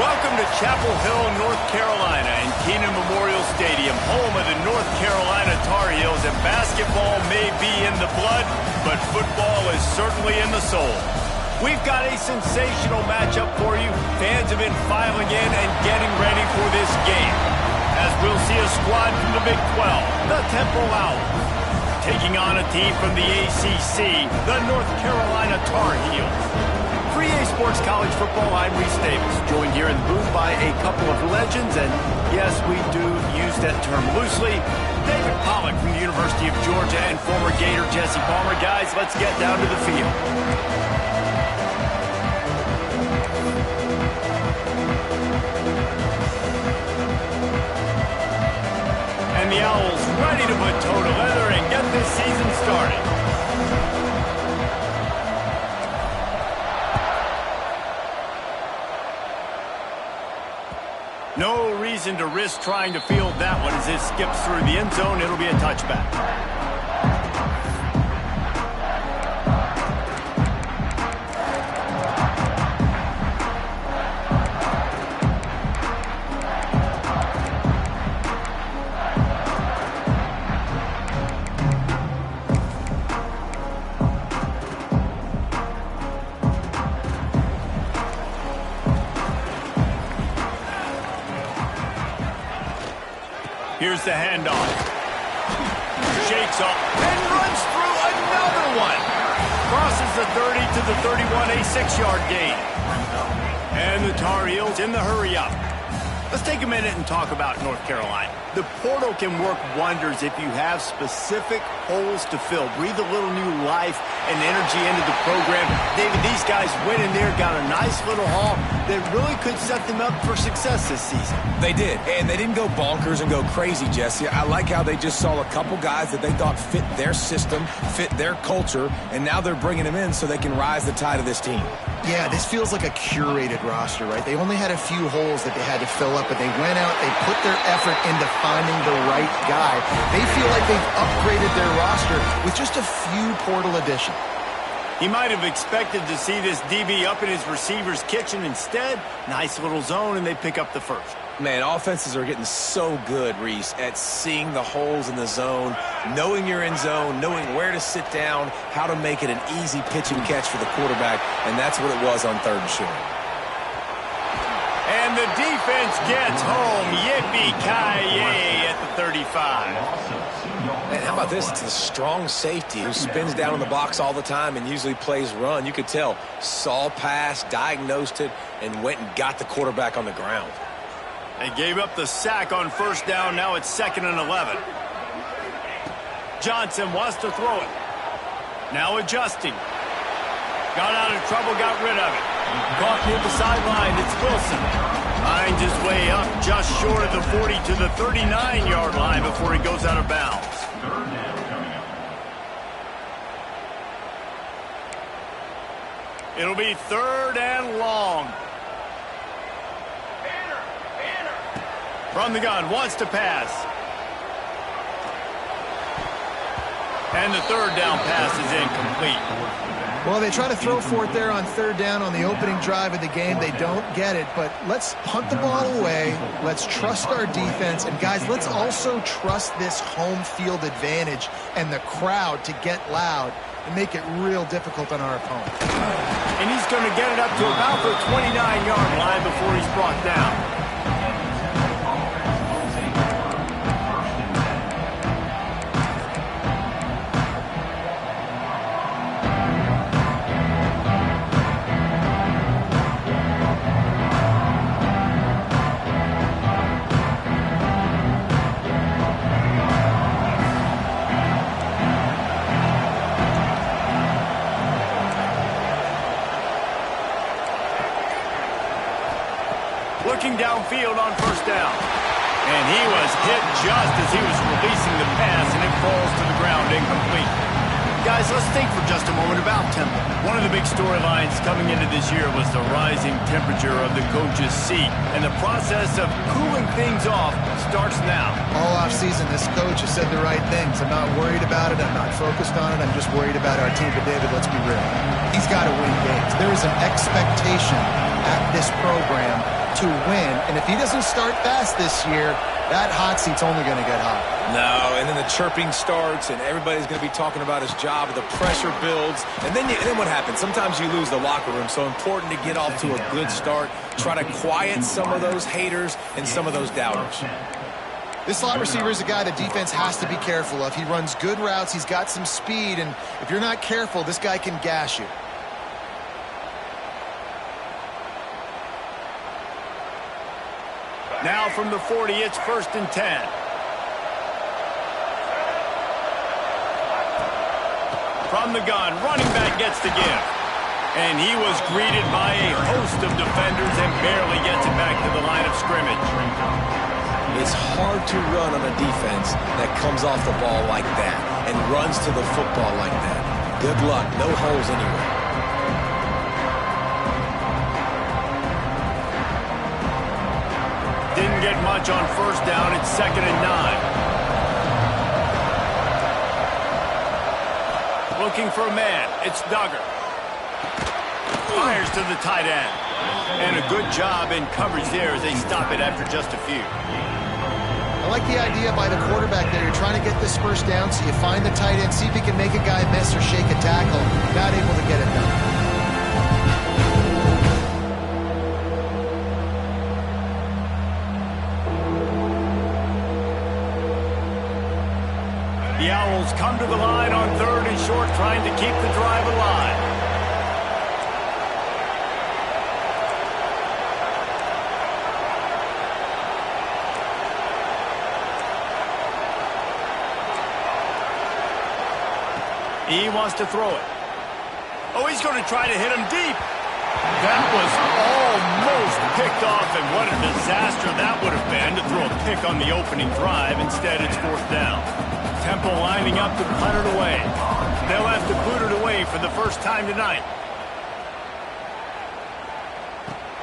Welcome to Chapel Hill, North Carolina, and Keenan Memorial Stadium, home of the North Carolina Tar Heels. And basketball may be in the blood, but football is certainly in the soul. We've got a sensational matchup for you. Fans have been filing in and getting ready for this game, as we'll see a squad from the Big 12, the Temple Owls, taking on a team from the ACC, the North Carolina Tar Heels. For EA Sports College Football, I'm Reese Davis, joined here in the booth by a couple of legends, and yes, we do use that term loosely. David Pollack from the University of Georgia and former Gator Jesse Palmer. Guys, let's get down to the field. And the Owls ready to put toe to leather and get this season started. No reason to risk trying to field that one as it skips through the end zone. It'll be a touchback. Here's the handoff. Shakes up and runs through another one. Crosses the 30 to the 31, a 6-yard gain. And the Tar Heels in the hurry-up. Let's take a minute and talk about North Carolina. The portal can work wonders if you have specific holes to fill. Breathe a little new life and energy into the program. David, these guys went in there, got a nice little haul that really could set them up for success this season. They did, and they didn't go bonkers and go crazy, Jesse. I like how they just saw a couple guys that they thought fit their system, fit their culture, and now they're bringing them in so they can rise the tide of this team. Yeah, this feels like a curated roster, right? They only had a few holes that they had to fill up, but they went out, they put their effort into finding the right guy. They feel like they've upgraded their roster with just a few portal additions. He might have expected to see this DB up in his receiver's kitchen. Instead, nice little zone, and they pick up the first. Man, offenses are getting so good, Reese, at seeing the holes in the zone, knowing you're in zone, knowing where to sit down, how to make it an easy pitch and catch for the quarterback, and that's what it was on 3rd and short. And the defense gets home. Yippee-ki-yay at the 35. Man, how about this? It's the strong safety who spins down in the box all the time and usually plays run. You could tell, saw pass, diagnosed it, and went and got the quarterback on the ground. They gave up the sack on 1st down. Now it's 2nd and 11. Johnson wants to throw it. Now adjusting. Got out of trouble, got rid of it. Caught near the sideline. It's Wilson. Finds his way up just short of the 40 to the 39-yard line before he goes out of bounds. It'll be 3rd and long. From the gun, wants to pass. And the 3rd down pass is incomplete. Well, they try to throw for it there on 3rd down on the opening drive of the game. They don't get it, but let's punt the ball away. Let's trust our defense. And, guys, let's also trust this home field advantage and the crowd to get loud and make it real difficult on our opponent. And he's going to get it up to about the 29-yard line before he's brought down. Looking downfield on 1st down. And he was hit just as he was releasing the pass, and it falls to the ground incomplete. Guys, let's think for just a moment about Temple. One of the big storylines coming into this year was the rising temperature of the coach's seat, and the process of cooling things off starts now. All offseason, this coach has said the right things. I'm not worried about it. I'm not focused on it. I'm just worried about our team. But, David, let's be real. He's got to win games. There is an expectation at this program to win, and if he doesn't start fast this year, that hot seat's only going to get hot. No, and then the chirping starts, and everybody's going to be talking about his job, and the pressure builds, and then what happens? Sometimes you lose the locker room, so important to get off to a good start, try to quiet some of those haters and some of those doubters. This slot receiver is a guy the defense has to be careful of. He runs good routes, he's got some speed, and if you're not careful, this guy can gash you. Now from the 40, it's 1st and 10. From the gun, running back gets the give. And he was greeted by a host of defenders and barely gets it back to the line of scrimmage. It's hard to run on a defense that comes off the ball like that and runs to the football like that. Good luck. No holes anywhere. Didn't get much on 1st down. It's 2nd and 9. Looking for a man. It's Duggar. Fires to the tight end. And a good job in coverage there as they stop it after just a few. I like the idea by the quarterback there. You're trying to get this first down, so you find the tight end, see if he can make a guy miss or shake a tackle. Not able to get it done. The Owls come to the line on 3rd and short, trying to keep the drive alive. He wants to throw it. Oh, he's going to try to hit him deep. That was almost picked off, and what a disaster that would have been to throw a pick on the opening drive. Instead, it's 4th down. Temple lining up to punt it away. They'll have to boot it away for the first time tonight.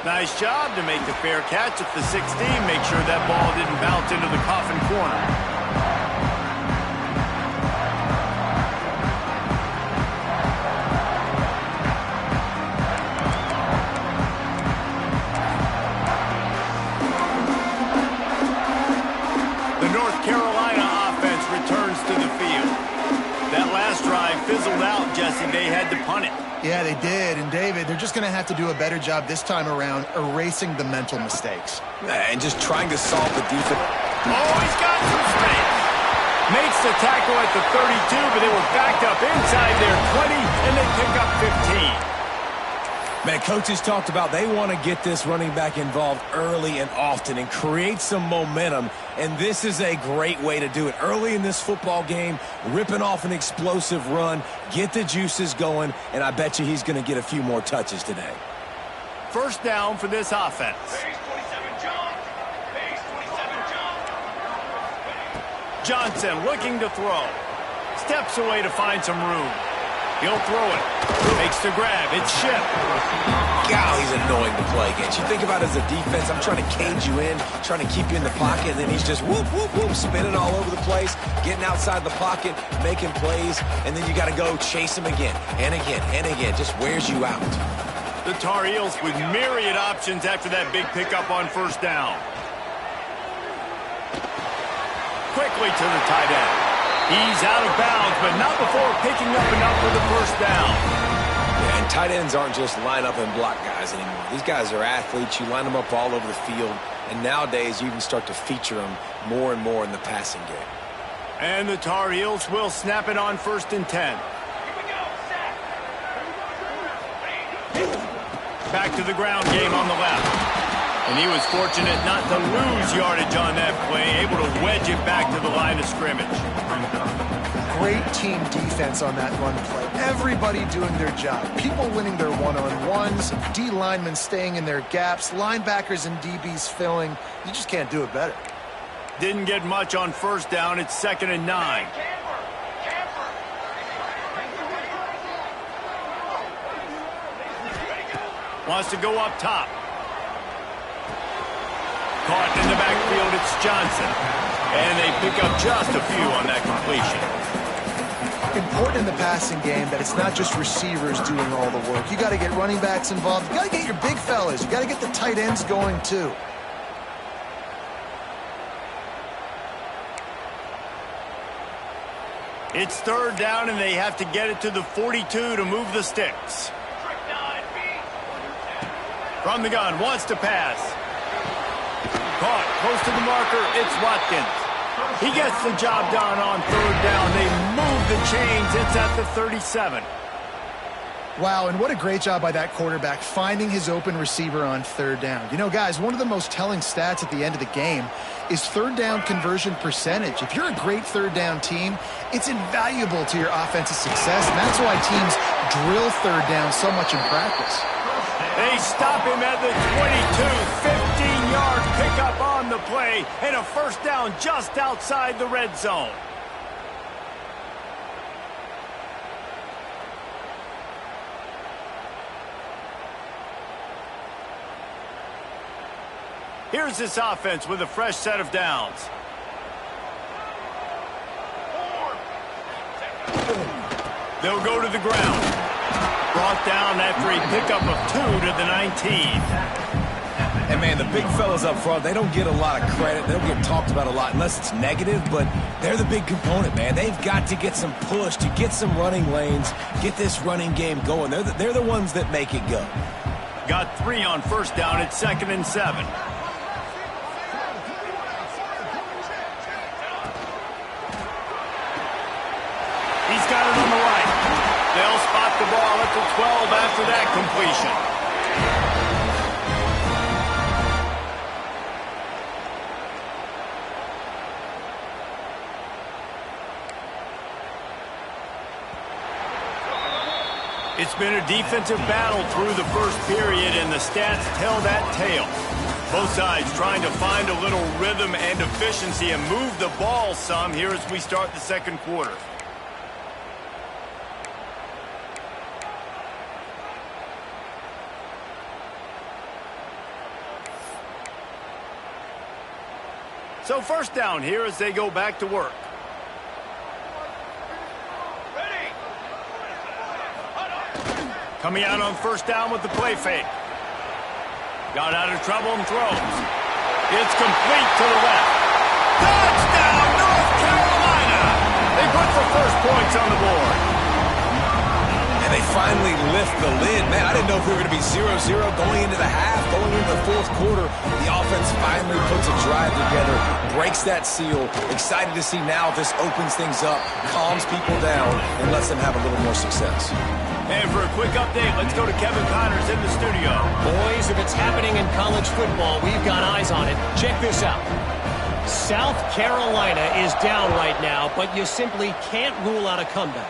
Nice job to make the fair catch at the 16. Make sure that ball didn't bounce into the coffin corner. Fizzled out, Jesse. They had to punt it. Yeah, they did. And, David, they're just going to have to do a better job this time around erasing the mental mistakes. And just trying to solve the defense. Oh, he's got some space. Makes the tackle at the 32, but they were backed up inside their 20, and they pick up 15. Man, coaches talked about they want to get this running back involved early and often and create some momentum, and this is a great way to do it. Early in this football game, ripping off an explosive run, get the juices going, and I bet you he's going to get a few more touches today. 1st down for this offense. Johnson looking to throw. Steps away to find some room. He'll throw it. Makes the grab. It's Ship. God, he's annoying to play against. You think about it as a defense, I'm trying to cage you in, trying to keep you in the pocket, and then he's just whoop, whoop, whoop, spinning all over the place, getting outside the pocket, making plays, and then you got to go chase him again and again and again. Just wears you out. The Tar Heels with myriad options after that big pickup on 1st down. Quickly to the tight end. He's out of bounds, but not before picking up enough for the 1st down. Yeah, and tight ends aren't just line up and block guys anymore. These guys are athletes. You line them up all over the field, and nowadays you even start to feature them more and more in the passing game. And the Tar Heels will snap it on 1st and 10. Back to the ground game on the left. And he was fortunate not to lose yardage on that play, able to wedge it back to the line of scrimmage. Great team defense on that run play. Everybody doing their job. People winning their one-on-ones, D linemen staying in their gaps, linebackers and DBs filling. You just can't do it better. Didn't get much on 1st down. It's 2nd and 9. Wants to go up top. Caught in the backfield, it's Johnson. And they pick up just a few on that completion. important in the passing game that it's not just receivers doing all the work. You got to get running backs involved. You got to get your big fellas. You got to get the tight ends going too. It's third down, and they have to get it to the 42 to move the sticks. From the gun, wants to pass. Caught, close to the marker, it's Watkins. He gets the job done on third down. They move the chains. It's at the 37. Wow, and what a great job by that quarterback finding his open receiver on third down. You know, guys, one of the most telling stats at the end of the game is third down conversion percentage. If you're a great third down team, it's invaluable to your offensive success, and that's why teams drill third down so much in practice. They stop him at the 22, 15-yard pickup on the play, and a first down just outside the red zone. Here's this offense with a fresh set of downs. They'll go to the ground. Brought down after a pickup of 2 to the 19. And, man, the big fellas up front, they don't get a lot of credit. They don't get talked about a lot unless it's negative, but they're the big component, man. They've got to get some push, to get some running lanes, get this running game going. They're the ones that make it go. Got 3 on first down at 2nd and 7. He's got it on the right. They'll spot the ball at the 12 after that completion. It's been a defensive battle through the first period, and the stats tell that tale. Both sides trying to find a little rhythm and efficiency and move the ball some here as we start the second quarter. So first down here as they go back to work. Coming out on first down with the play fake. Got out of trouble and throws. It's complete to the left. Touchdown, North Carolina! They put the first points on the board. And they finally lift the lid. Man, I didn't know if we were going to be 0-0 going into the half, going into the fourth quarter. The offense finally puts a drive together, breaks that seal. Excited to see now this opens things up, calms people down, and lets them have a little more success. And for a quick update, let's go to Kevin Connors in the studio. Boys, if it's happening in college football, we've got eyes on it. Check this out. South Carolina is down right now, but you simply can't rule out a comeback.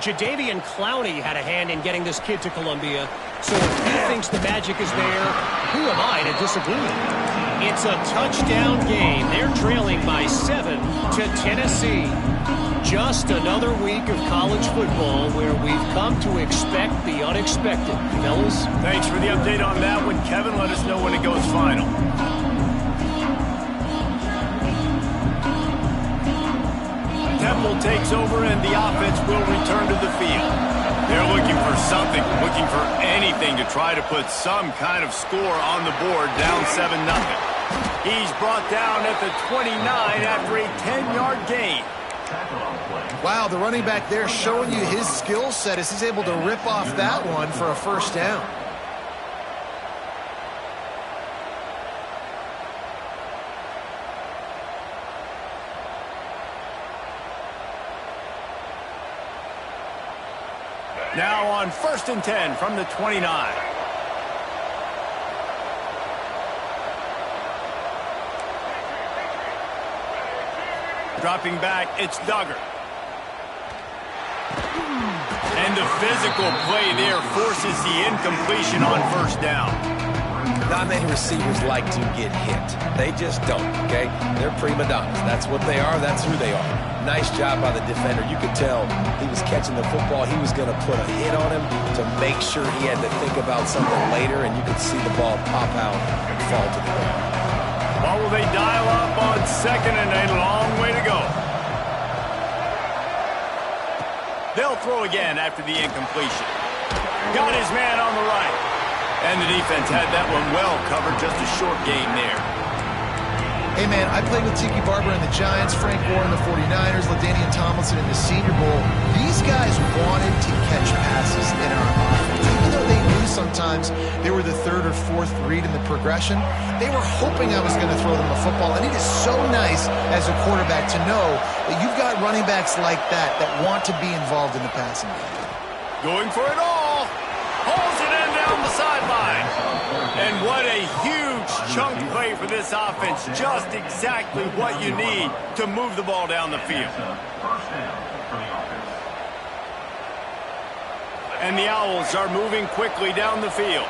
Jadeveon Clowney had a hand in getting this kid to Columbia, so if he thinks the magic is there, who am I to disagree? It's a touchdown game. They're trailing by 7 to Tennessee. Just another week of college football where we've come to expect the unexpected. Fellas? Thanks for the update on that one, Kevin. Let us know when it goes final. Temple takes over and the offense will return to the field. They're looking for something, looking for anything to try to put some kind of score on the board, down 7-0. He's brought down at the 29 after a 10-yard gain. Wow, the running back there showing you his skill set as he's able to rip off that one for a first down. Now on 1st and 10 from the 29. Dropping back, it's Duggar. And the physical play there forces the incompletion on first down. Not many receivers like to get hit. They just don't, okay? They're prima donnas. That's what they are. That's who they are. Nice job by the defender. You could tell he was catching the football. He was going to put a hit on him to make sure he had to think about something later, and you could see the ball pop out and fall to the ground. Well, will they dial up on 2nd and a long way to go? They'll throw again after the incompletion. Got his man on the right. And the defense had that one well covered, just a short gain there. Hey, man, I played with Tiki Barber in the Giants, Frank Gore in the 49ers, LaDainian Tomlinson in the Senior Bowl. These guys wanted to catch passes in our offense. Even though they knew sometimes they were the third or fourth read in the progression, they were hoping I was going to throw them a football. And it is so nice as a quarterback to know that you've got running backs like that want to be involved in the passing game. Going for it all. Hauls it in down the sideline. And what a huge chunk play for this offense. Just exactly what you need to move the ball down the field. And the Owls are moving quickly down the field.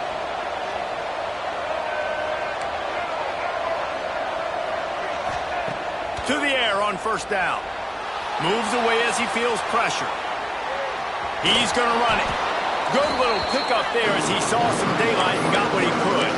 To the air on first down. Moves away as he feels pressure. He's going to run it. Good little pickup there as he saw some daylight and got what he could.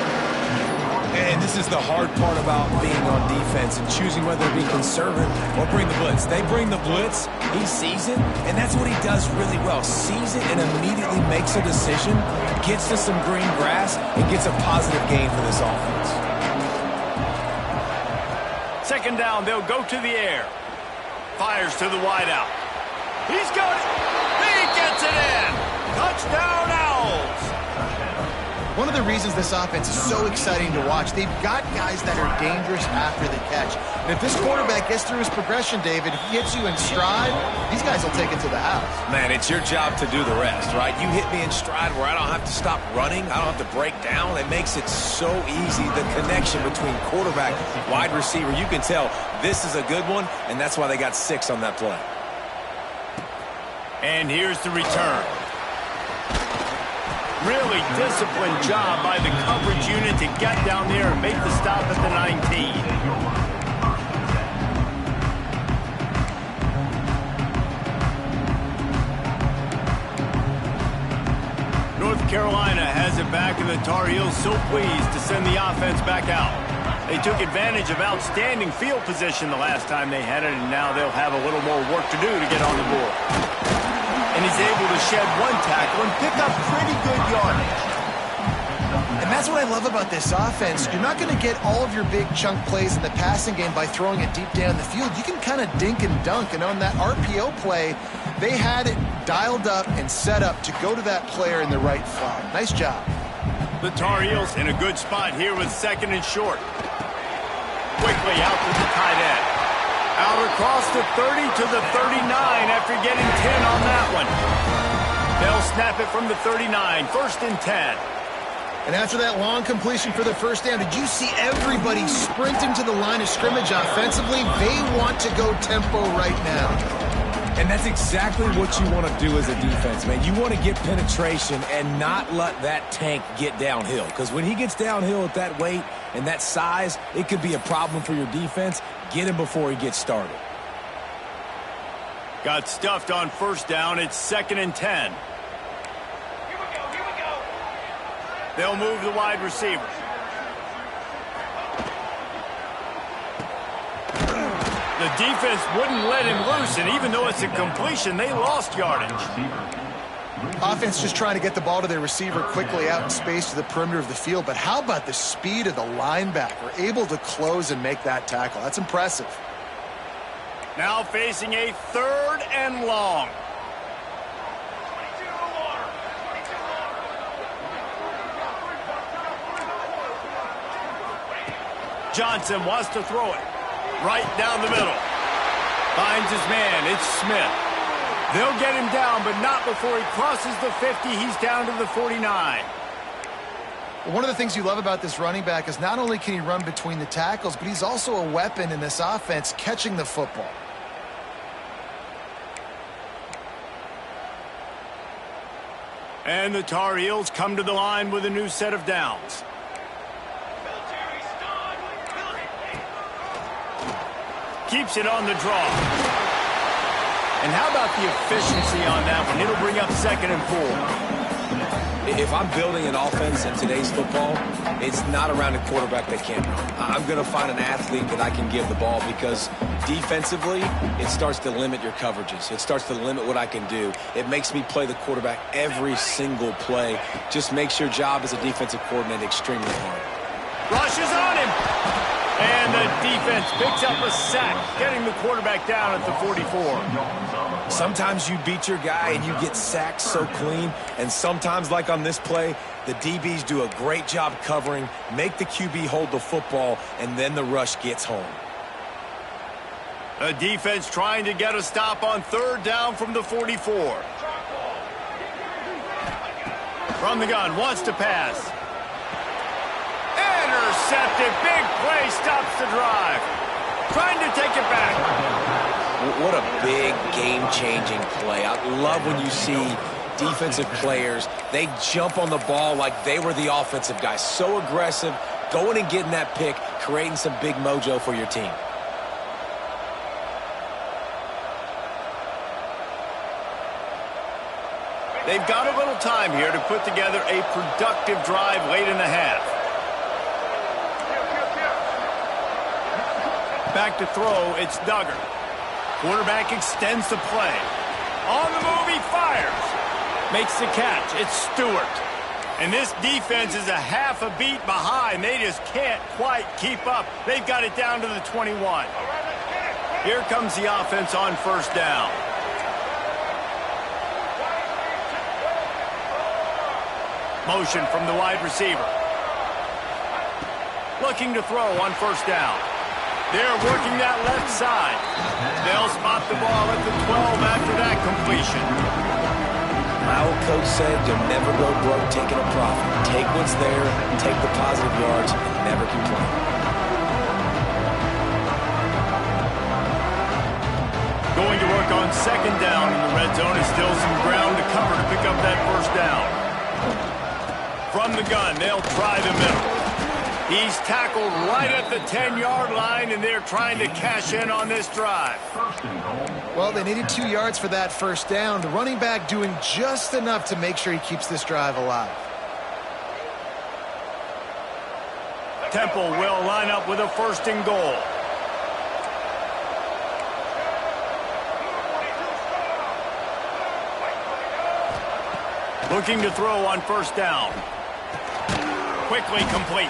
And this is the hard part about being on defense and choosing whether to be conservative or bring the blitz. They bring the blitz, he sees it, and that's what he does really well. Sees it and immediately makes a decision, gets to some green grass, and gets a positive gain for this offense. Second down, they'll go to the air. Fires to the wideout. He's got it. He gets it in. Touchdown, Owls. One of the reasons this offense is so exciting to watch, they've got guys that are dangerous after the catch. And if this quarterback gets through his progression, David, he hits you in stride, these guys will take it to the house. Man, it's your job to do the rest, right? You hit me in stride where I don't have to stop running. I don't have to break down. It makes it so easy, the connection between quarterback, wide receiver. You can tell this is a good one, and that's why they got 6 on that play. And here's the return. Really disciplined job by the coverage unit to get down there and make the stop at the 19. North Carolina has it back, and the Tar Heels so pleased to send the offense back out. They took advantage of outstanding field position the last time they had it, and now they'll have a little more work to do to get on the board. And he's able to shed one tackle and pick up pretty good yardage. And that's what I love about this offense. You're not going to get all of your big chunk plays in the passing game by throwing it deep down the field. You can kind of dink and dunk. And on that RPO play, they had it dialed up and set up to go to that player in the right flat. Nice job. The Tar Heels in a good spot here with second and short. Quickly out to the tight end. Out across the 30 to the 39 after getting 10 on that one. They'll snap it from the 39, first and 10. And after that long completion for the first down, did you see everybody sprinting to the line of scrimmage offensively? They want to go tempo right now. And that's exactly what you want to do as a defense, man. You want to get penetration and not let that tank get downhill. Because when he gets downhill at that weight and that size, it could be a problem for your defense. Get him before he gets started. Got stuffed on first down. It's second and 10. Here we go. They'll move the wide receiver. The defense wouldn't let him loose, and even though it's a completion, they lost yardage. Offense just trying to get the ball to their receiver quickly out in space to the perimeter of the field. But how about the speed of the linebacker? Able to close and make that tackle. That's impressive. Now facing a third and long. Johnson wants to throw it. Right down the middle. Finds his man. It's Smith. They'll get him down, but not before he crosses the 50. He's down to the 49. One of the things you love about this running back is not only can he run between the tackles, but he's also a weapon in this offense catching the football. And the Tar Heels come to the line with a new set of downs. Keeps it on the draw. And how about the efficiency on that one? It'll bring up second and 4. If I'm building an offense in today's football, it's not around a quarterback that can't run. I'm going to find an athlete that I can give the ball because defensively, it starts to limit your coverages. It starts to limit what I can do. It makes me play the quarterback every single play. Just makes your job as a defensive coordinator extremely hard. Rushes on him. And the defense picks up a sack, getting the quarterback down at the 44. Sometimes you beat your guy and you get sacked so clean, and sometimes, like on this play, the DBs do a great job covering, make the QB hold the football, and then the rush gets home. The defense trying to get a stop on third down from the 44. From the gun, wants to pass. Intercepted. Big play stops the drive. Trying to take it back. What a big game-changing play. I love when you see defensive players, they jump on the ball like they were the offensive guy. So aggressive, going and getting that pick, creating some big mojo for your team. They've got a little time here to put together a productive drive late in the half. Back to throw, it's Duggar. Quarterback extends the play. On the move, he fires. Makes the catch. It's Stewart. And this defense is a half a beat behind. They just can't quite keep up. They've got it down to the 21. Here comes the offense on first down. Motion from the wide receiver. Looking to throw on first down. They're working that left side. They'll spot the ball at the 12 after that completion. My old coach said you'll never go broke taking a profit. Take what's there, take the positive yards, and never complain. Going to work on second down in the red zone is still some ground to cover to pick up that first down. From the gun, they'll try the middle. He's tackled right at the 10-yard line, and they're trying to cash in on this drive. Well, they needed 2 yards for that first down. The running back doing just enough to make sure he keeps this drive alive. Temple will line up with a first and goal. Looking to throw on first down. Quickly complete.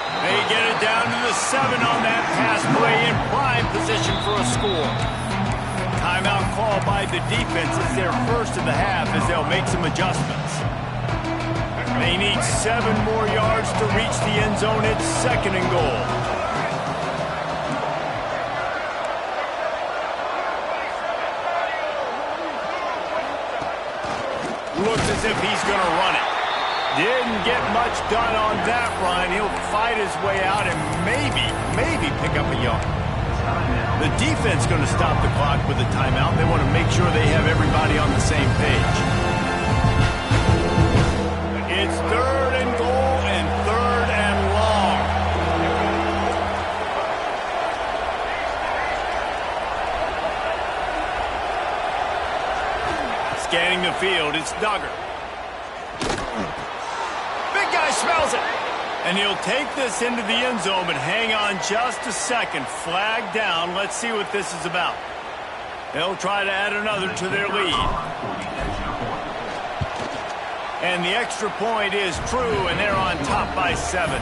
They get it down to the 7 on that pass play in prime position for a score. Timeout call by the defense is their first of the half as they'll make some adjustments. They need 7 more yards to reach the end zone. It's second and goal. Looks as if he's going to run it. Didn't get much done on that run. He'll fight his way out and maybe pick up a yard. The defense going to stop the clock with a timeout. They want to make sure they have everybody on the same page. It's third and goal and third and long. Scanning the field, it's Duggar. Smells it. And he'll take this into the end zone, but hang on just a second. Flag down. Let's see what this is about. They'll try to add another to their lead. And the extra point is true, and they're on top by 7.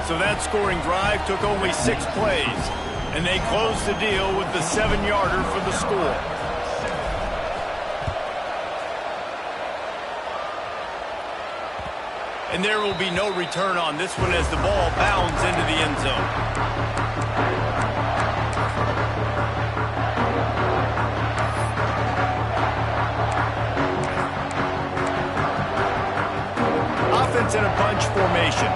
So that scoring drive took only 6 plays. And they closed the deal with the 7-yarder for the score. And there will be no return on this one as the ball bounds into the end zone. Offense in a bunch formation.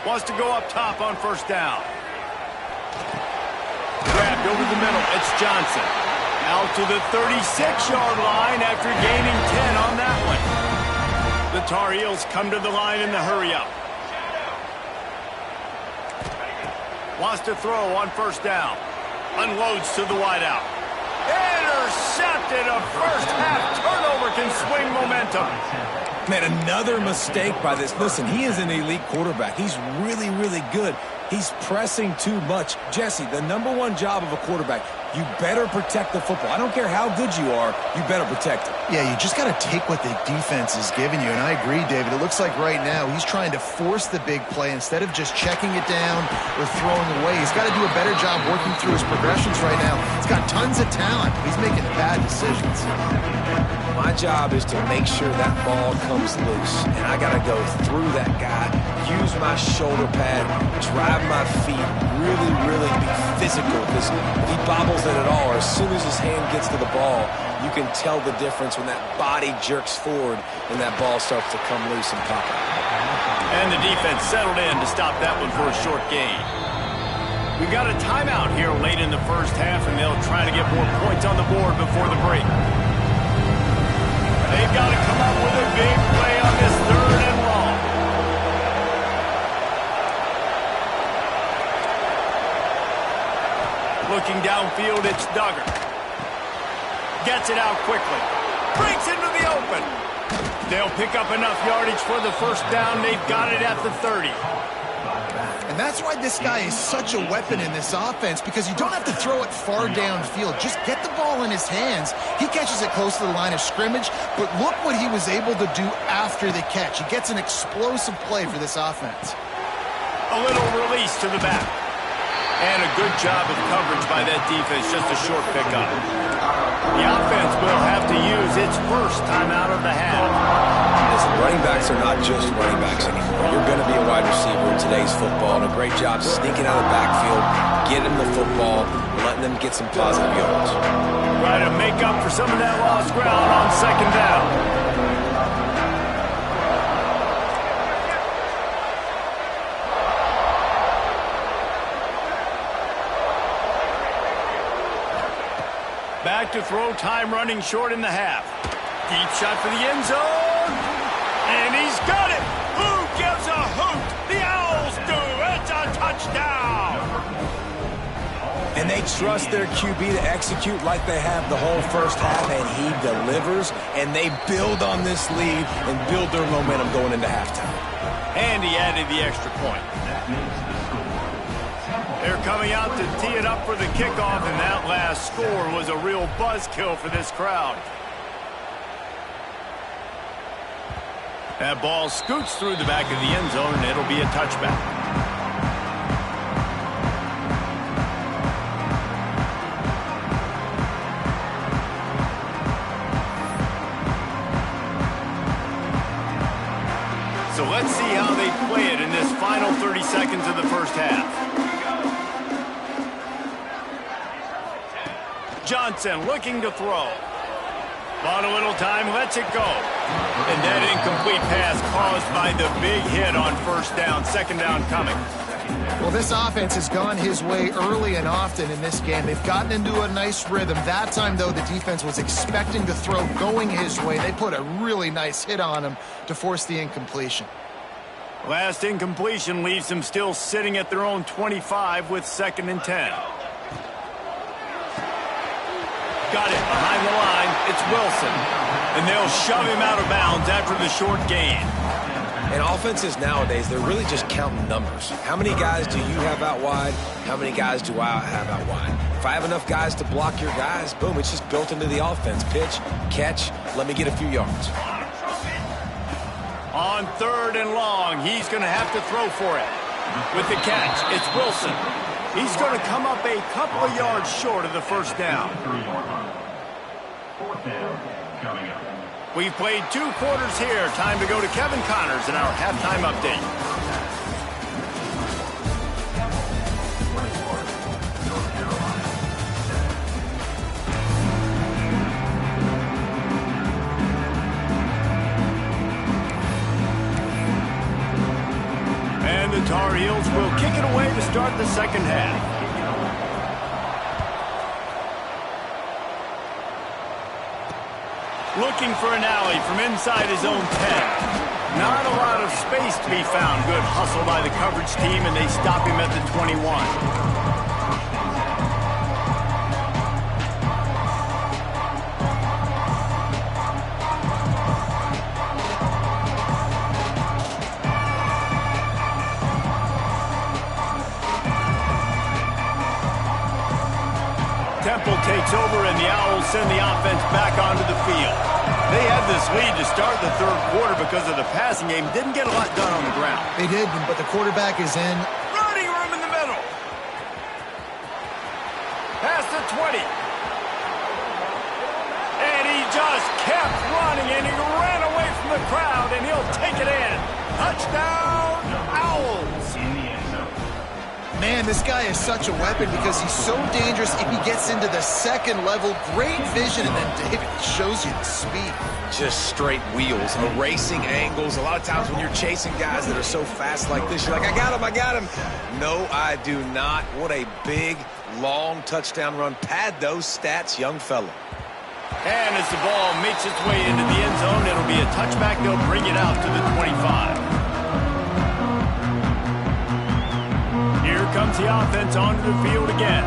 Wants to go up top on first down. Grabbed over the middle. It's Johnson. Out to the 36-yard line after gaining 10 on that one. The Tar Heels come to the line in the hurry-up. Wants to throw on first down. Unloads to the wideout. Intercepted. A first-half turnover can swing momentum. Man, another mistake by this. Listen, he is an elite quarterback. He's really, really good. He's pressing too much. Jesse, the #1 job of a quarterback, you better protect the football. I don't care how good you are, you better protect it. Yeah, you just got to take what the defense is giving you, and I agree, David. It looks like right now he's trying to force the big play instead of just checking it down or throwing away. He's got to do a better job working through his progressions right now. He's got tons of talent. He's making bad decisions. My job is to make sure that ball comes loose, and I got to go through that guy, use my shoulder pad, drive my feet, really, really be physical, because if he bobbles it at all, or as soon as his hand gets to the ball, you can tell the difference when that body jerks forward and that ball starts to come loose and pop out. And the defense settled in to stop that one for a short gain. We've got a timeout here late in the first half, and they'll try to get more points on the board before the break. They've got to come up with a big play on this 3rd and long. Looking downfield, it's Duggar. Gets it out quickly. Breaks into the open. They'll pick up enough yardage for the first down. They've got it at the 30. And that's why this guy is such a weapon in this offense, because you don't have to throw it far downfield. Just get the ball in his hands. He catches it close to the line of scrimmage, but look what he was able to do after the catch. He gets an explosive play for this offense. A little release to the back. And a good job of coverage by that defense, just a short pickup. The offense will have to use its first time out of the half. Listen, running backs are not just running backs anymore. You're going to be a wide receiver in today's football, and a great job sneaking out of the backfield, getting the football, letting them get some positive yards. Try to make up for some of that lost ground on 2nd down. Back to throw, time running short in the half. Deep shot for the end zone. And he's got it. Who gives a hoot? The Owls do. It's a touchdown. And they trust their QB to execute like they have the whole first half, and he delivers, and they build on this lead and build their momentum going into halftime. And he added the extra point. They're coming out to tee it up for the kickoff, and that last score was a real buzzkill for this crowd. That ball scoots through the back of the end zone, and it'll be a touchback. So let's see how they play it in this final 30 seconds of the first half. Johnson looking to throw. Bought a little time, lets it go. And that incomplete pass caused by the big hit on first down, 2nd down coming. Well, this offense has gone his way early and often in this game. They've gotten into a nice rhythm. That time, though, the defense was expecting to throw going his way. They put a really nice hit on him to force the incompletion. Last incompletion leaves them still sitting at their own 25 with 2nd and 10. Got it behind the line. It's Wilson. And they'll shove him out of bounds after the short gain. And offenses nowadays, they're really just counting numbers. How many guys do you have out wide? How many guys do I have out wide? If I have enough guys to block your guys, boom, it's just built into the offense. Pitch, catch, let me get a few yards. On 3rd and long, he's going to have to throw for it. With the catch, it's Wilson. He's going to come up a couple of yards short of the first down. We've played 2 quarters here. Time to go to Kevin Connors in our halftime update. And the Tar Heels will kick it away to start the 2nd half. Looking for an alley from inside his own 10. Not a lot of space to be found. Good hustle by the coverage team, and they stop him at the 21. scramble takes over, and the Owls send the offense back onto the field. They had this lead to start the third quarter because of the passing game. Didn't get a lot done on the ground. They did, but the quarterback is in. Running room in the middle. Past the 20. And he just kept running, and he ran away from the crowd, and he'll take it in. Touchdown, Owls. Man, this guy is such a weapon because he's so dangerous if he gets into the second level. Great vision, and then David shows you the speed. Just straight wheels, erasing angles. A lot of times when you're chasing guys that are so fast like this, you're like, I got him. No, I do not. What a big, long touchdown run. Pad those stats, young fella. And as the ball makes its way into the end zone, it'll be a touchback. They'll bring it out to the 25. Here comes the offense onto the field again.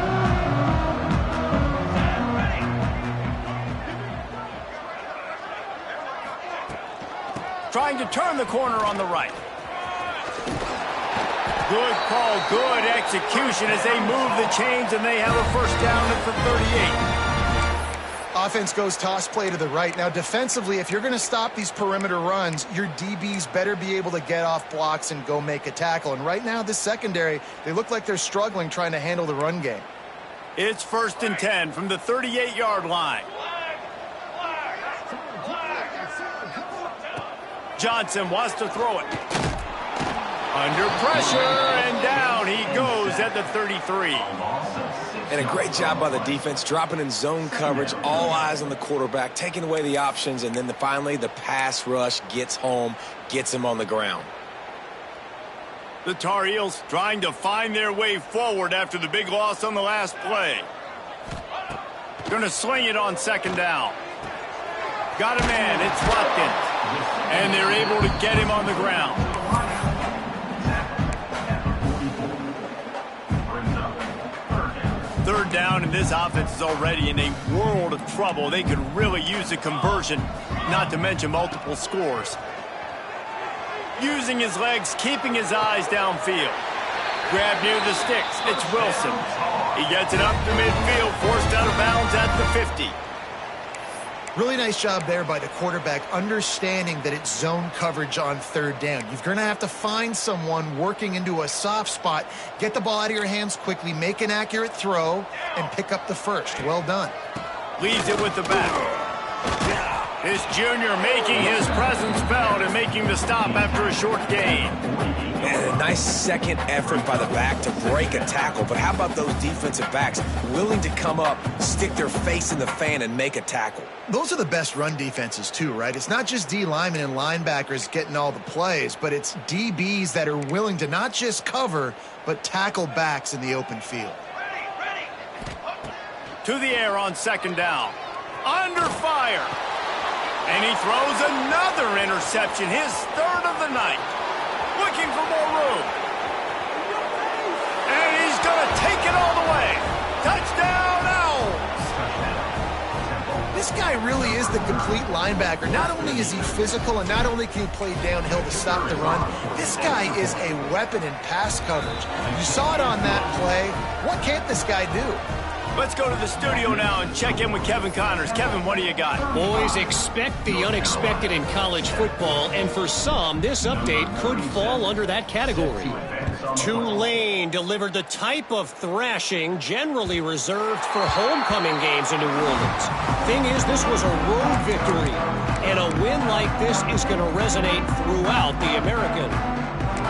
Trying to turn the corner on the right. Good call, good execution as they move the chains, and they have a first down at the 38. Offense goes toss play to the right. Now, defensively, if you're going to stop these perimeter runs, your DBs better be able to get off blocks and go make a tackle. And right now, this secondary, they look like they're struggling trying to handle the run game. It's 1st and 10 from the 38-yard line. Johnson wants to throw it. Under pressure, and down he goes at the 33. And a great job by the defense, dropping in zone coverage, all eyes on the quarterback, taking away the options, and then finally the pass rush gets home, gets him on the ground. The Tar Heels trying to find their way forward after the big loss on the last play. Going to sling it on 2nd down. Got a man, it's Watkins. And they're able to get him on the ground. Third down, and this offense is already in a world of trouble. They could really use a conversion, not to mention multiple scores. Using his legs, keeping his eyes downfield. Grab near the sticks. It's Wilson. He gets it up to midfield, forced out of bounds at the 50. Really nice job there by the quarterback, understanding that it's zone coverage on 3rd down. You're going to have to find someone working into a soft spot, get the ball out of your hands quickly, make an accurate throw, and pick up the first. Well done. Leads it with the back. This junior making his presence felt and making the stop after a short gain. And a nice second effort by the back to break a tackle. But how about those defensive backs willing to come up, stick their face in the fan, and make a tackle? Those are the best run defenses too, right? It's not just D linemen and linebackers getting all the plays, but it's DBs that are willing to not just cover, but tackle backs in the open field. To the air on 2nd down. Under fire. And he throws another interception, his 3rd of the night. Looking for more room. And he's going to take it all the way. Touchdown, Owls. This guy really is the complete linebacker. Not only is he physical and not only can he play downhill to stop the run, this guy is a weapon in pass coverage. You saw it on that play. What can't this guy do? Let's go to the studio now and check in with Kevin Connors. Kevin, what do you got? Boys, expect the unexpected in college football, and for some, this update could fall under that category. Tulane delivered the type of thrashing generally reserved for homecoming games in New Orleans. Thing is, this was a road victory, and a win like this is going to resonate throughout the American.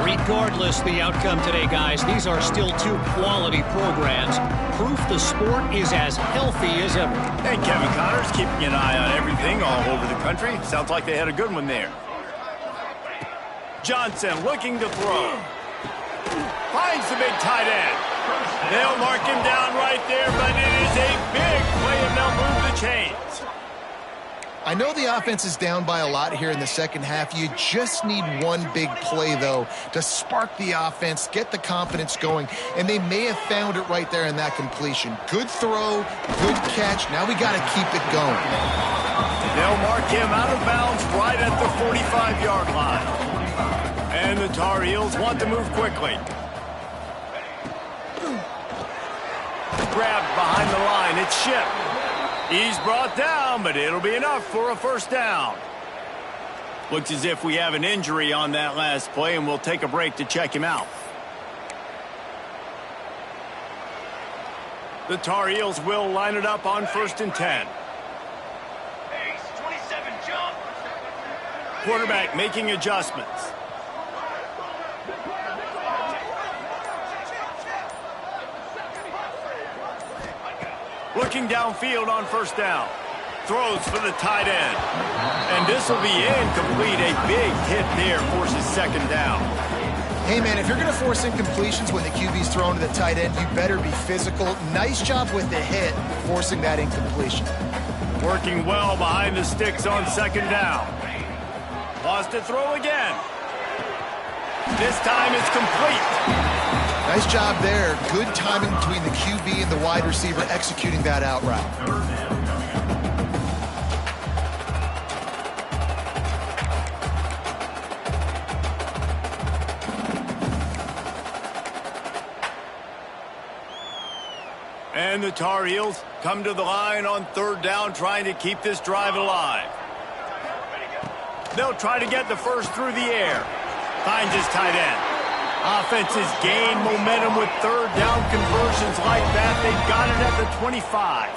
Regardless the outcome today, guys, these are still 2 quality programs. Proof the sport is as healthy as ever. Hey, Kevin Connors, keeping an eye on everything all over the country. Sounds like they had a good one there. Johnson looking to throw. Finds the big tight end. They'll mark him down right there, but it is a big play, and they'll move the chains. I know the offense is down by a lot here in the second half. You just need one big play, though, to spark the offense, get the confidence going, and they may have found it right there in that completion. Good throw, good catch. Now we got to keep it going. They'll mark him out of bounds right at the 45-yard line. And the Tar Heels want to move quickly. grabbed behind the line. It's shipped. He's brought down, but it'll be enough for a first down. Looks as if we have an injury on that last play, and we'll take a break to check him out. The Tar Heels will line it up on 1st and 10. Quarterback making adjustments. Looking downfield on 1st down. Throws for the tight end. And this will be incomplete. A big hit there forces 2nd down. Hey, man, if you're going to force incompletions when the QB's thrown to the tight end, you better be physical. Nice job with the hit, forcing that incompletion. Working well behind the sticks on 2nd down. Wants to throw again. This time it's complete. Nice job there. Good timing between the QB and the wide receiver executing that out route. And the Tar Heels come to the line on 3rd down, trying to keep this drive alive. They'll try to get the first through the air. Finds his tight end. Offenses gain momentum with 3rd down conversions like that. They've got it at the 25.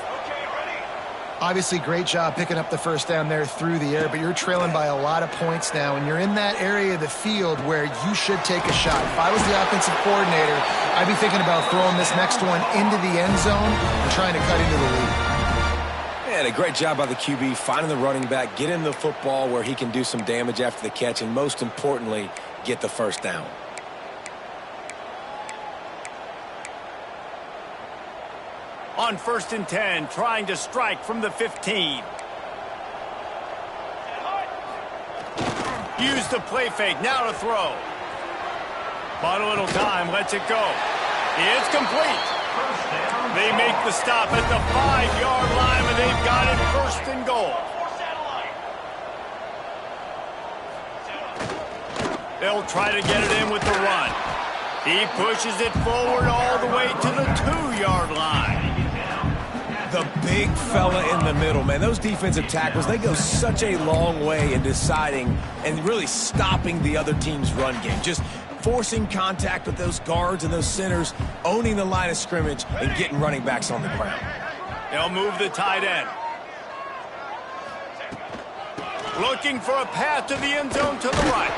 Obviously, great job picking up the first down there through the air, but you're trailing by a lot of points now, and you're in that area of the field where you should take a shot. If I was the offensive coordinator, I'd be thinking about throwing this next one into the end zone and trying to cut into the lead. And a great job by the QB, finding the running back, get him the football where he can do some damage after the catch, and most importantly, get the first down. On 1st and 10, trying to strike from the 15. Use the play fake, now to throw. Bought a little time, lets it go. It's complete. They make the stop at the 5-yard line, and they've got it 1st and goal. They'll try to get it in with the run. He pushes it forward all the way to the 2-yard line. The big fella in the middle, man. Those defensive tackles, they go such a long way in deciding and really stopping the other team's run game. Just forcing contact with those guards and those centers, owning the line of scrimmage, and getting running backs on the ground. They'll move the tight end. Looking for a path to the end zone to the right.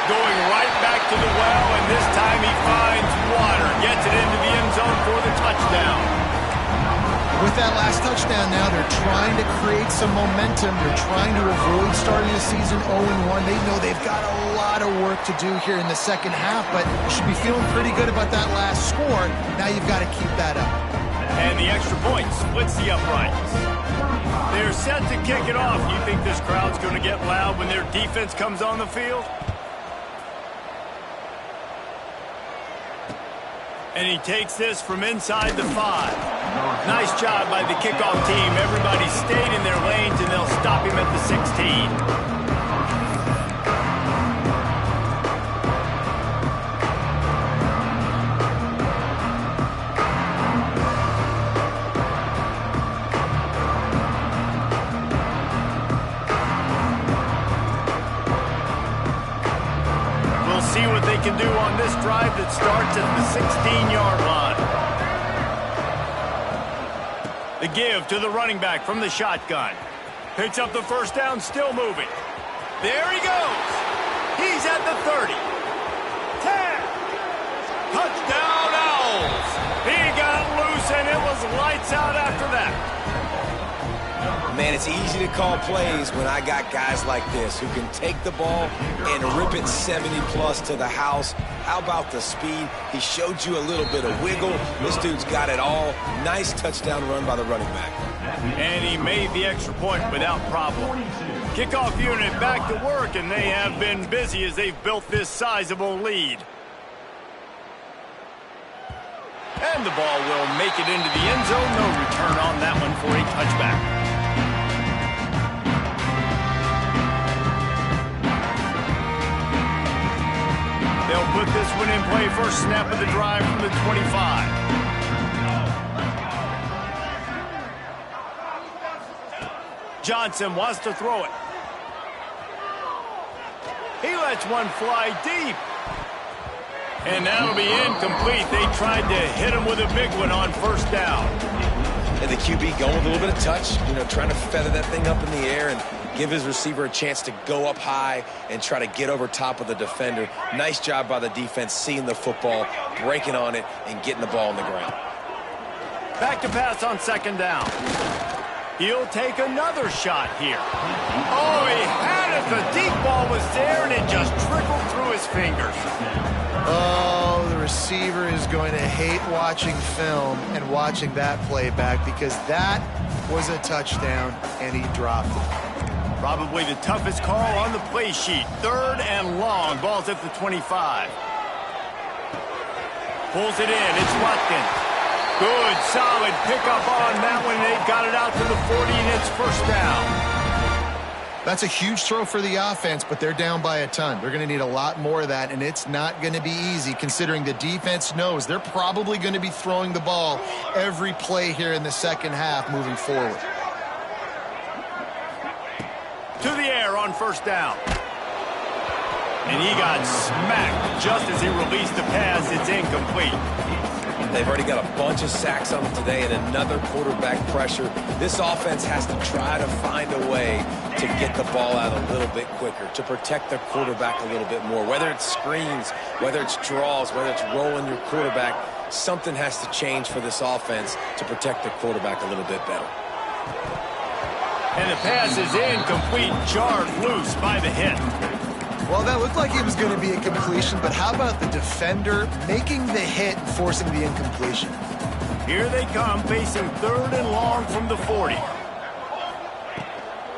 Going right back to the well, and this time he finds water. Gets it into the end zone for the touchdown. With that last touchdown now, they're trying to create some momentum. They're trying to avoid starting the season 0-1. They know they've got a lot of work to do here in the second half, but you should be feeling pretty good about that last score. Now you've got to keep that up. And the extra point splits the uprights. They're set to kick it off. You think this crowd's going to get loud when their defense comes on the field? And he takes this from inside the 5. Nice job by the kickoff team. Everybody stayed in their lanes, and they'll stop him at the 16. See what they can do on this drive that starts at the 16-yard line. The give to the running back from the shotgun. Picks up the first down, still moving. There he goes. He's at the 30. 10. Touchdown Owls. He got loose, and it was lights out after that. Man, it's easy to call plays when I got guys like this who can take the ball and rip it 70-plus to the house. How about the speed? He showed you a little bit of wiggle. This dude's got it all. Nice touchdown run by the running back. And he made the extra point without problem. Kickoff unit back to work, and they have been busy as they've built this sizable lead. And the ball will make it into the end zone. No return on that one for a touchback. They'll put this one in play, first snap of the drive from the 25. Johnson wants to throw it. He lets one fly deep. And that'll be incomplete. They tried to hit him with a big one on first down. And the QB going with a little bit of touch, trying to feather that thing up in the air and give his receiver a chance to go up high and try to get over top of the defender. Nice job by the defense seeing the football, breaking on it, and getting the ball on the ground. Back to pass on second down. He'll take another shot here. Oh, he had it. The deep ball was there, and it just trickled through his fingers. Oh, the receiver is going to hate watching film and watching that play back because that was a touchdown, and he dropped it. Probably the toughest call on the play sheet. 3rd and long. Ball's at the 25. Pulls it in. It's Watkins. Good, solid pickup on that one. They've got it out to the 40, and it's first down. That's a huge throw for the offense, but they're down by a ton. They're going to need a lot more of that, and it's not going to be easy considering the defense knows they're probably going to be throwing the ball every play here in the second half moving forward. To the air on first down. And he got smacked just as he released the pass. It's incomplete. They've already got a bunch of sacks on them today and another quarterback pressure. This offense has to try to find a way to get the ball out a little bit quicker, to protect their quarterback a little bit more. Whether it's screens, whether it's draws, whether it's rolling your quarterback, something has to change for this offense to protect the quarterback a little bit better. And the pass is incomplete, jarred loose by the hit. Well, that looked like it was going to be a completion, but how about the defender making the hit and forcing the incompletion? Here they come, facing 3rd and long from the 40.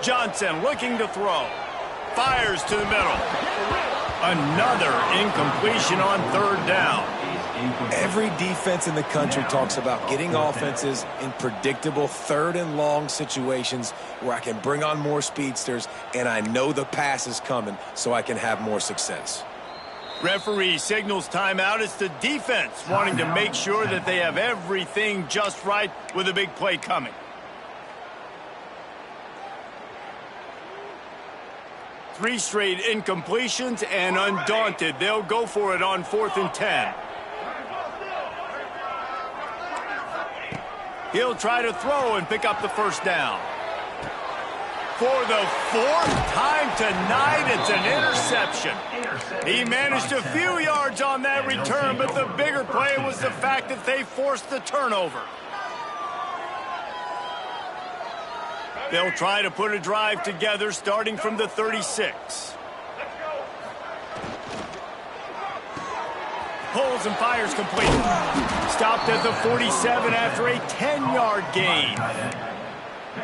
Johnson looking to throw. Fires to the middle. Another incompletion on 3rd down. Every defense in the country talks about getting offenses in predictable 3rd and long situations where I can bring on more speedsters and I know the pass is coming so I can have more success. Referee signals timeout. It's the defense wanting to make sure that they have everything just right with a big play coming. Three straight incompletions, and undaunted, they'll go for it on 4th and 10. He'll try to throw and pick up the first down. For the 4th time tonight, it's an interception. He managed a few yards on that return, but the bigger play was the fact that they forced the turnover. They'll try to put a drive together starting from the 36. Pulls and fires complete. Stopped at the 47 after a 10-yard gain.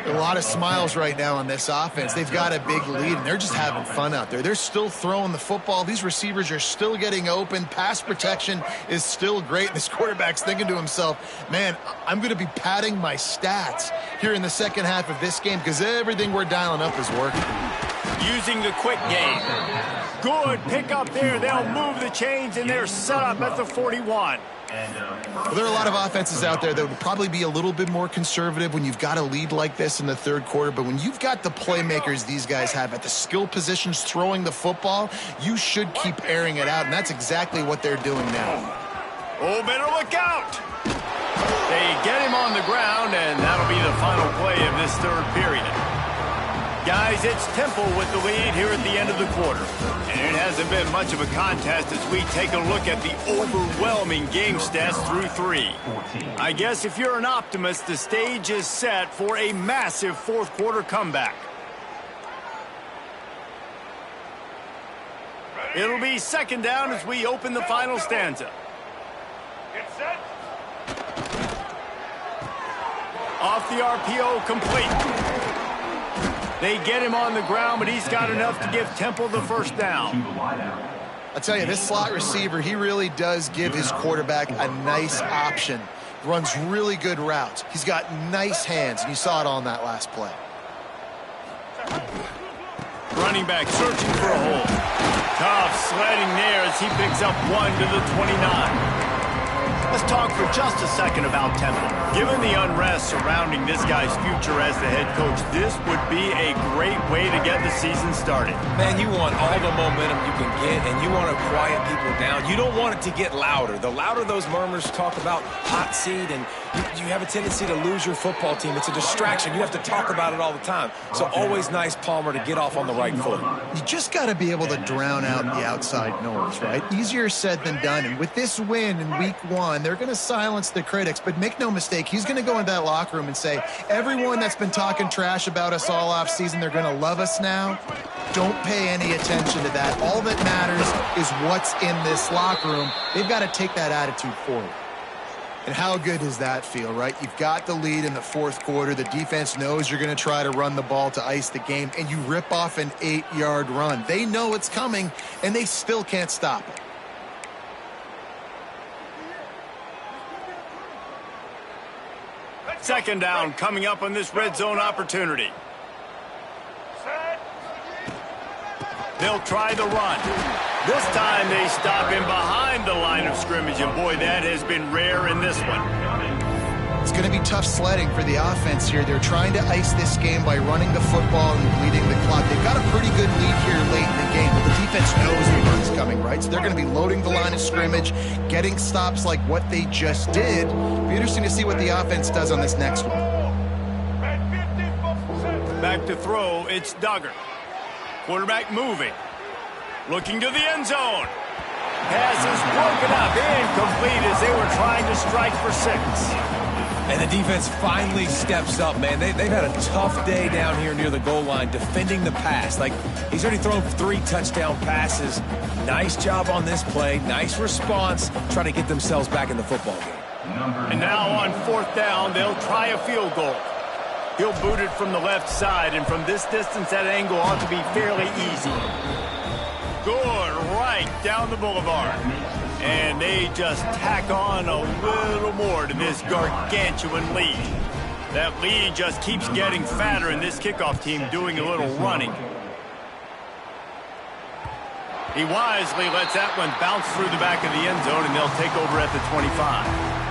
A lot of smiles right now on this offense. They've got a big lead, and they're just having fun out there. They're still throwing the football. These receivers are still getting open. Pass protection is still great. This quarterback's thinking to himself, man, I'm going to be padding my stats here in the second half of this game because everything we're dialing up is working. Using the quick game. Good pickup there. They'll move the chains, and they're set up at the 41. Well, there are a lot of offenses out there that would probably be a little bit more conservative when you've got a lead like this in the 3rd quarter, but when you've got the playmakers these guys have at the skill positions throwing the football, you should keep airing it out, and that's exactly what they're doing now. Oh, better look out! They get him on the ground, and that'll be the final play of this 3rd period. Guys, it's Temple with the lead here at the end of the quarter. And it hasn't been much of a contest as we take a look at the overwhelming game stats through 3. I guess if you're an optimist, the stage is set for a massive 4th quarter comeback. It'll be 2nd down as we open the final stanza. Get set. Off the RPO, complete. They get him on the ground, but he's got enough to give Temple the first down. I tell you, this slot receiver, he really does give his quarterback a nice option. Runs really good routes. He's got nice hands, and you saw it on that last play. Running back searching for a hole. Tough sledding there as he picks up 1 to the 29. Let's talk for just a second about Temple. Given the unrest surrounding this guy's future as the head coach, this would be a great way to get the season started. Man, you want all the momentum you can get, and you want to quiet people down. You don't want it to get louder. The louder those murmurs talk about hot seat, and you have a tendency to lose your football team. It's a distraction. You have to talk about it all the time. So always nice, Palmer, to get off on the right foot. You just got to be able to drown out the outside noise, right? Easier said than done. And with this win in week 1, they're going to silence the critics. But make no mistake, he's going to go into that locker room and say, everyone that's been talking trash about us all off season, they're going to love us now. Don't pay any attention to that. All that matters is what's in this locker room. They've got to take that attitude forward. And how good does that feel, right? You've got the lead in the 4th quarter. The defense knows you're going to try to run the ball to ice the game, and you rip off an 8-yard run. They know it's coming, and they still can't stop it. Second down coming up on this red zone opportunity. They'll try the run. This time they stop him behind the line of scrimmage, and boy, that has been rare in this one. It's going to be tough sledding for the offense here. They're trying to ice this game by running the football and bleeding the clock. They've got a pretty good lead here late in the game, but the defense knows the run's coming, right? So they're going to be loading the line of scrimmage, getting stops like what they just did. It'll be interesting to see what the offense does on this next one. Back to throw, it's Duggar. Quarterback moving. Looking to the end zone. Pass is broken up, incomplete as they were trying to strike for 6. And the defense finally steps up, man. They've had a tough day down here near the goal line defending the pass. Like, he's already thrown 3 touchdown passes. Nice job on this play. Nice response. Trying to get themselves back in the football game. And now on 4th down, they'll try a field goal. He'll boot it from the left side, and from this distance, that angle ought to be fairly easy. Good, right down the boulevard. And they just tack on a little more to this gargantuan lead. That lead just keeps getting fatter, and this kickoff team doing a little running. He wisely lets that one bounce through the back of the end zone, and they'll take over at the 25.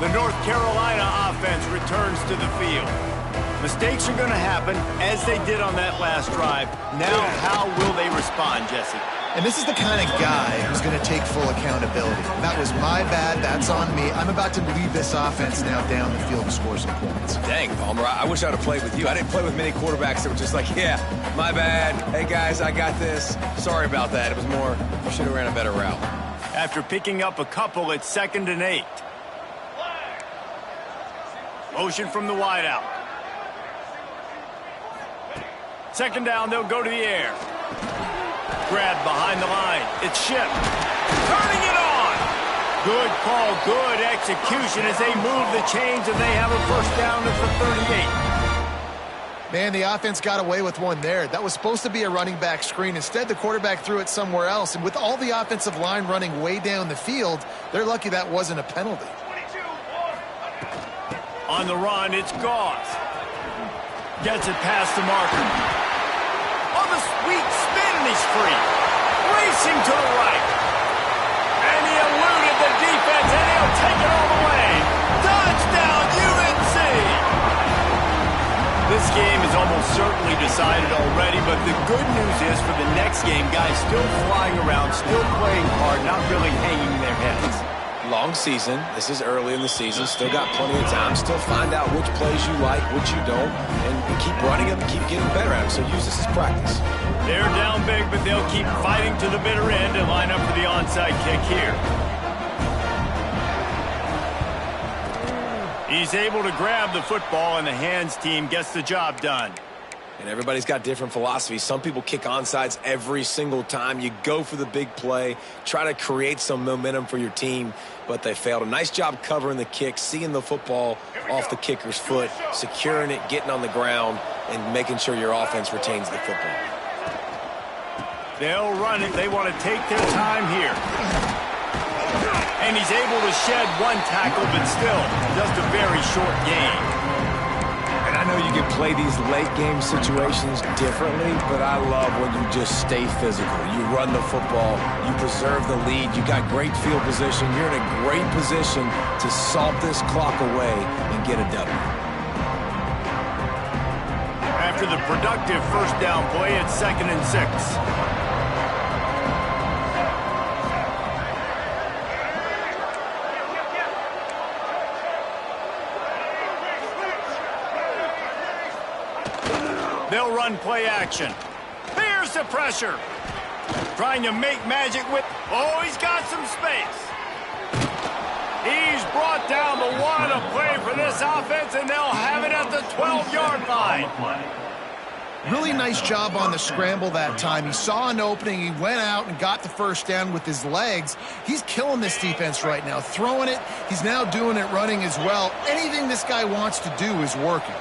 The North Carolina offense returns to the field. Mistakes are going to happen, as they did on that last drive. Now, how will they respond, Jesse? And this is the kind of guy who's going to take full accountability. That was my bad. That's on me. I'm about to lead this offense now down the field and score some points. Dang, Palmer, I wish I would have played with you. I didn't play with many quarterbacks that were just like, yeah, my bad. Hey, guys, I got this. Sorry about that. It was more, you should have ran a better route. After picking up a couple, it's 2nd and 8. Motion from the wideout. 2nd down, they'll go to the air. Grab behind the line. It's Shipp. Turning it on. Good call, good execution as they move the chains, and they have a 1st down at the 38. Man, the offense got away with one there. That was supposed to be a running back screen. Instead, the quarterback threw it somewhere else. And with all the offensive line running way down the field, they're lucky that wasn't a penalty. On the run, it's Goss. Gets it past the marker. On the sweet spin, and he's free. Racing to the right. And he eluded the defense, and he'll take it all the way. Touchdown, UNC! This game is almost certainly decided already, but the good news is for the next game, guys still flying around, still playing hard, not really hanging their heads. Long season. This is early in the season. Still got plenty of time. Still find out which plays you like, which you don't, and keep running them, keep getting better at them. So use this as practice. They're down big, but they'll keep fighting to the bitter end and line up for the onside kick here. He's able to grab the football, and the hands team gets the job done. And everybody's got different philosophies. Some people kick onside every single time. You go for the big play, try to create some momentum for your team, but they failed. A nice job covering the kick, seeing the football off the kicker's foot, securing it, getting on the ground, and making sure your offense retains the football. They'll run it. They want to take their time here. And he's able to shed one tackle, but still, just a very short gain. And I know you can play these late game situations differently, but I love when you just stay physical. You run the football, you preserve the lead, you got great field position, you're in a great position to salt this clock away and get a W. After the productive first down play, it's 2nd and 6. They'll run play action. Here's the pressure. Trying to make magic with... Oh, he's got some space. He's brought down the one to play for this offense, and they'll have it at the 12-yard line. Really nice job on the scramble that time. He saw an opening. He went out and got the first down with his legs. He's killing this defense right now. Throwing it. He's now doing it running as well. Anything this guy wants to do is working.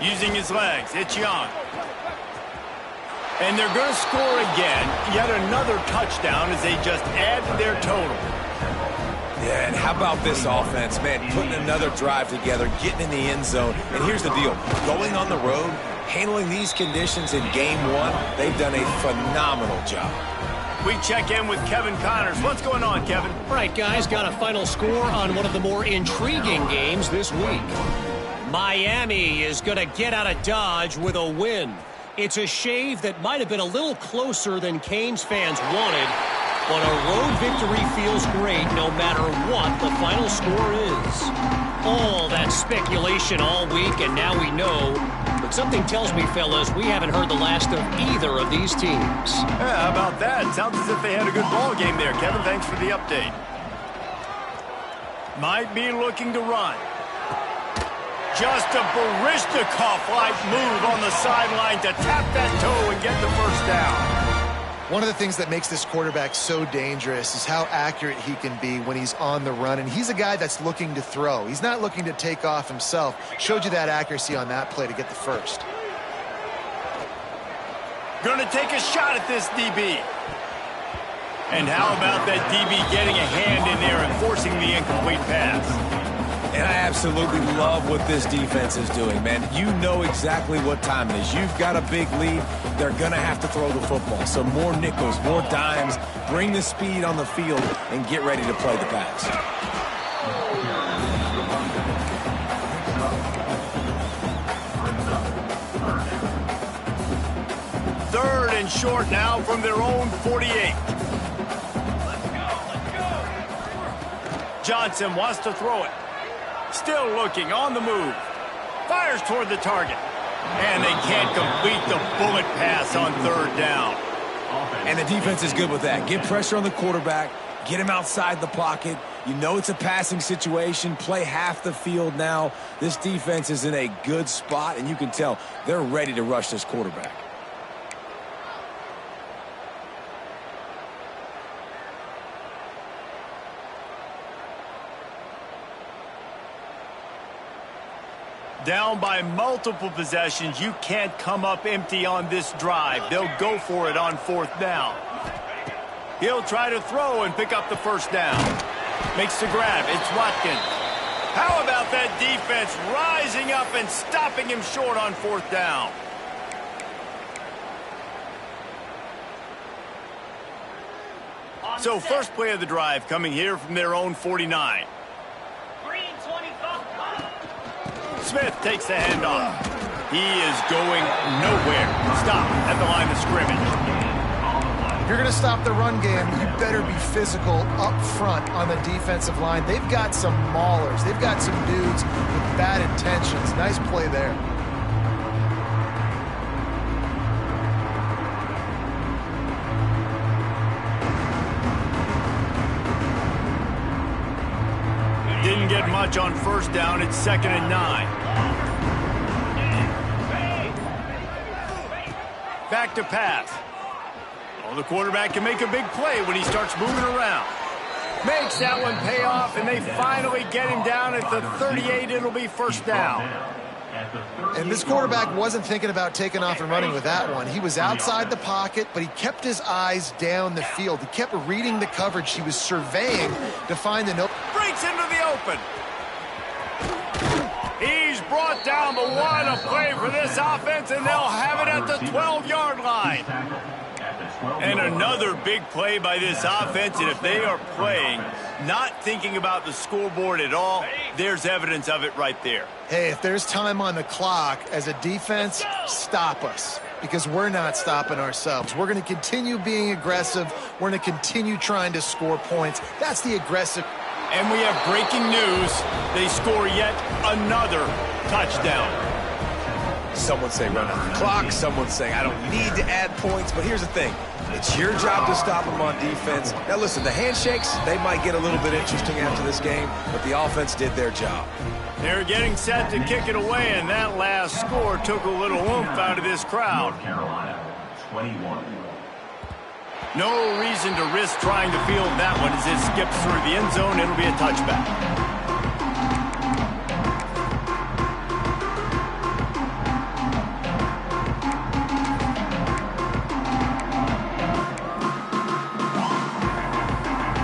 Using his legs, it's Young. And they're going to score again. Yet another touchdown as they just add to their total. Yeah, and how about this offense, man? Putting another drive together, getting in the end zone. And here's the deal. Going on the road, handling these conditions in game one, they've done a phenomenal job. We check in with Kevin Connors. What's going on, Kevin? All right, guys, got a final score on one of the more intriguing games this week. Miami is going to get out of Dodge with a win. It's a shave that might have been a little closer than Canes fans wanted, but a road victory feels great no matter what the final score is. All that speculation all week, and now we know. But something tells me, fellas, we haven't heard the last of either of these teams. Yeah, how about that? Sounds as if they had a good ball game there. Kevin, thanks for the update. Might be looking to run. Just a Baryshnikov-like move on the sideline to tap that toe and get the first down. One of the things that makes this quarterback so dangerous is how accurate he can be when he's on the run. And he's a guy that's looking to throw. He's not looking to take off himself. Showed you that accuracy on that play to get the first. Going to take a shot at this DB. And how about that DB getting a hand in there and forcing the incomplete pass? And I absolutely love what this defense is doing, man. You know exactly what time it is. You've got a big lead. They're going to have to throw the football. So more nickels, more dimes, bring the speed on the field, and get ready to play the pass. Third and short now from their own 48. Johnson wants to throw it. Still looking, on the move. Fires toward the target. And they can't complete the bullet pass on third down. And the defense is good with that. Get pressure on the quarterback. Get him outside the pocket. You know it's a passing situation. Play half the field now. This defense is in a good spot, and you can tell they're ready to rush this quarterback. Down by multiple possessions, you can't come up empty on this drive. They'll go for it on fourth down. He'll try to throw and pick up the first down. Makes the grab. It's Watkins. How about that defense rising up and stopping him short on fourth down? So first play of the drive coming here from their own 49. Smith takes the handoff. He is going nowhere. Stop at the line of scrimmage. If you're going to stop the run game, you better be physical up front on the defensive line. They've got some maulers. They've got some dudes with bad intentions. Nice play there. Didn't get much on first down. It's 2nd and 9. Back to pass. Oh, the quarterback can make a big play when he starts moving around. Makes that one pay off, and they finally get him down at the 38. It'll be first down. And this quarterback wasn't thinking about taking off and running with that one. He was outside the pocket, but he kept his eyes down the field. He kept reading the coverage. He was surveying to find the no. Breaks into the open. He's brought down, but what a play for this offense, and they'll have it at the 12-yard line. And another big play by this offense, and if they are playing, not thinking about the scoreboard at all, there's evidence of it right there. Hey, if there's time on the clock, as a defense, stop us, because we're not stopping ourselves. We're going to continue being aggressive. We're going to continue trying to score points. That's the aggressive. And we have breaking news. They score yet another touchdown. Someone say run out the clock. Someone saying I don't need to add points. But here's the thing. It's your job to stop them on defense. Now, listen, the handshakes, they might get a little bit interesting after this game, but the offense did their job. They're getting set to kick it away, and that last score took a little oomph out of this crowd. Carolina, 21. No reason to risk trying to field that one as it skips through the end zone. It'll be a touchback.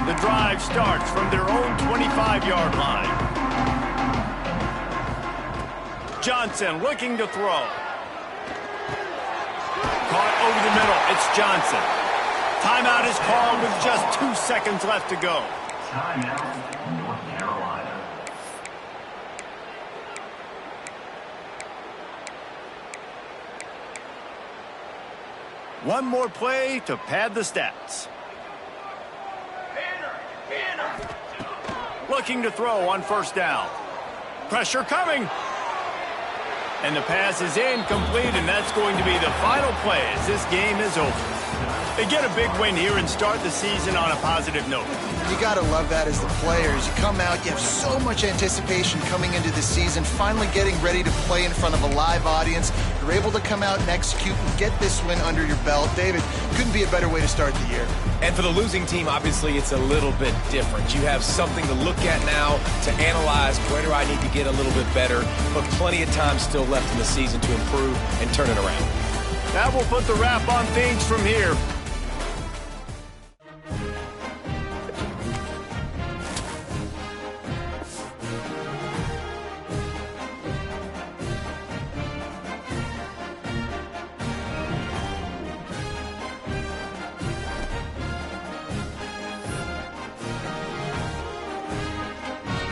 The drive starts from their own 25-yard line. Johnson looking to throw. Caught over the middle. It's Johnson. Timeout is called with just 2 seconds left to go. Timeout, North Carolina. One more play to pad the stats. Looking to throw on first down. Pressure coming. And the pass is incomplete, and that's going to be the final play as this game is over. They get a big win here and start the season on a positive note. You got to love that as the players. You come out, you have so much anticipation coming into the season, finally getting ready to play in front of a live audience. You're able to come out and execute and get this win under your belt. David, couldn't be a better way to start the year. And for the losing team, obviously, it's a little bit different. You have something to look at now to analyze where do I need to get a little bit better, but plenty of time still left in the season to improve and turn it around. That will put the wrap on things from here.